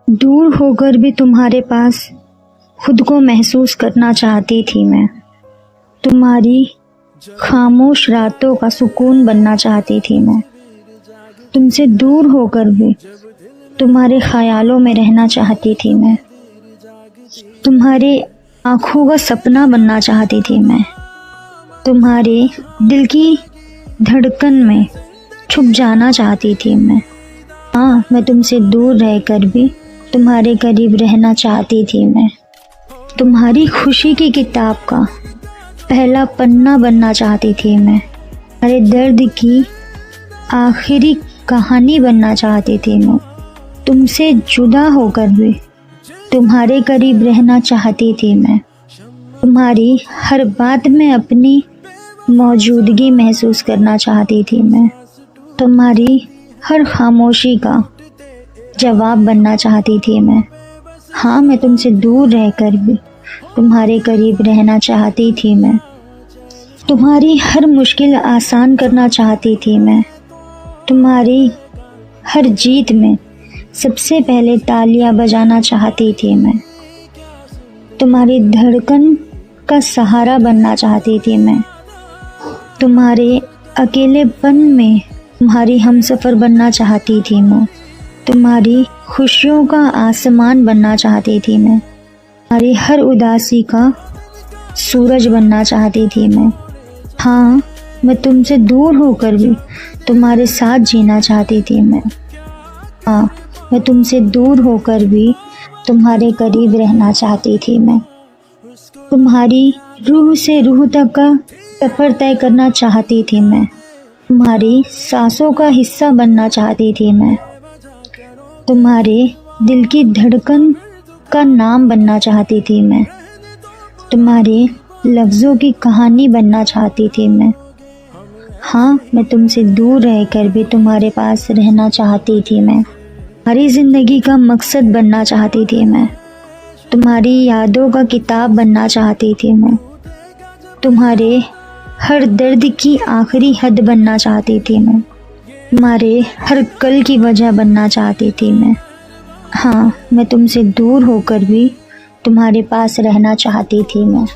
दूर होकर भी तुम्हारे पास खुद को महसूस करना चाहती थी मैं। तुम्हारी खामोश रातों का सुकून बनना चाहती थी मैं। तुमसे दूर होकर भी तुम्हारे ख्यालों में रहना चाहती थी मैं। तुम्हारी आँखों का सपना बनना चाहती थी मैं। तुम्हारे दिल की धड़कन में छुप जाना चाहती थी मैं। हाँ, मैं तुमसे दूर रहकर भी तुम्हारे करीब रहना चाहती थी मैं। तुम्हारी खुशी की किताब का पहला पन्ना बनना चाहती थी मैं। तुम्हारे दर्द की आखिरी कहानी बनना चाहती थी मैं। तुमसे जुदा होकर भी तुम्हारे करीब रहना चाहती थी मैं। तुम्हारी हर बात में अपनी मौजूदगी महसूस करना चाहती थी मैं। तुम्हारी हर खामोशी का जवाब बनना चाहती थी मैं। हाँ, मैं तुमसे दूर रहकर भी तुम्हारे करीब रहना चाहती थी मैं। तुम्हारी हर मुश्किल आसान करना चाहती थी मैं। तुम्हारी हर जीत में सबसे पहले तालियां बजाना चाहती थी मैं। तुम्हारी धड़कन का सहारा बनना चाहती थी मैं। तुम्हारे अकेलेपन में तुम्हारी हमसफ़र बनना चाहती थी मैं। तुम्हारी खुशियों का आसमान बनना चाहती थी मैं। तुम्हारी हर उदासी का सूरज बनना चाहती थी मैं। हाँ, मैं तुमसे दूर होकर भी तुम्हारे साथ जीना चाहती थी मैं। हाँ, मैं तुमसे दूर होकर भी तुम्हारे करीब रहना चाहती थी मैं। तुम्हारी रूह से रूह तक का सफ़र तय करना चाहती थी मैं। तुम्हारी सांसों का हिस्सा बनना चाहती थी मैं। तुम्हारे दिल की धड़कन का नाम बनना चाहती थी मैं। तुम्हारे लफ्ज़ों की कहानी बनना चाहती थी मैं। हाँ, मैं तुमसे दूर रहकर भी तुम्हारे पास रहना चाहती थी मैं। तुम्हारी ज़िंदगी का मकसद बनना चाहती थी मैं। तुम्हारी यादों का किताब बनना चाहती थी मैं। तुम्हारे हर दर्द की आखिरी हद बनना चाहती थी मैं। तुम्हारे हर कल की वजह बनना चाहती थी मैं। हाँ, मैं तुमसे दूर होकर भी तुम्हारे पास रहना चाहती थी मैं।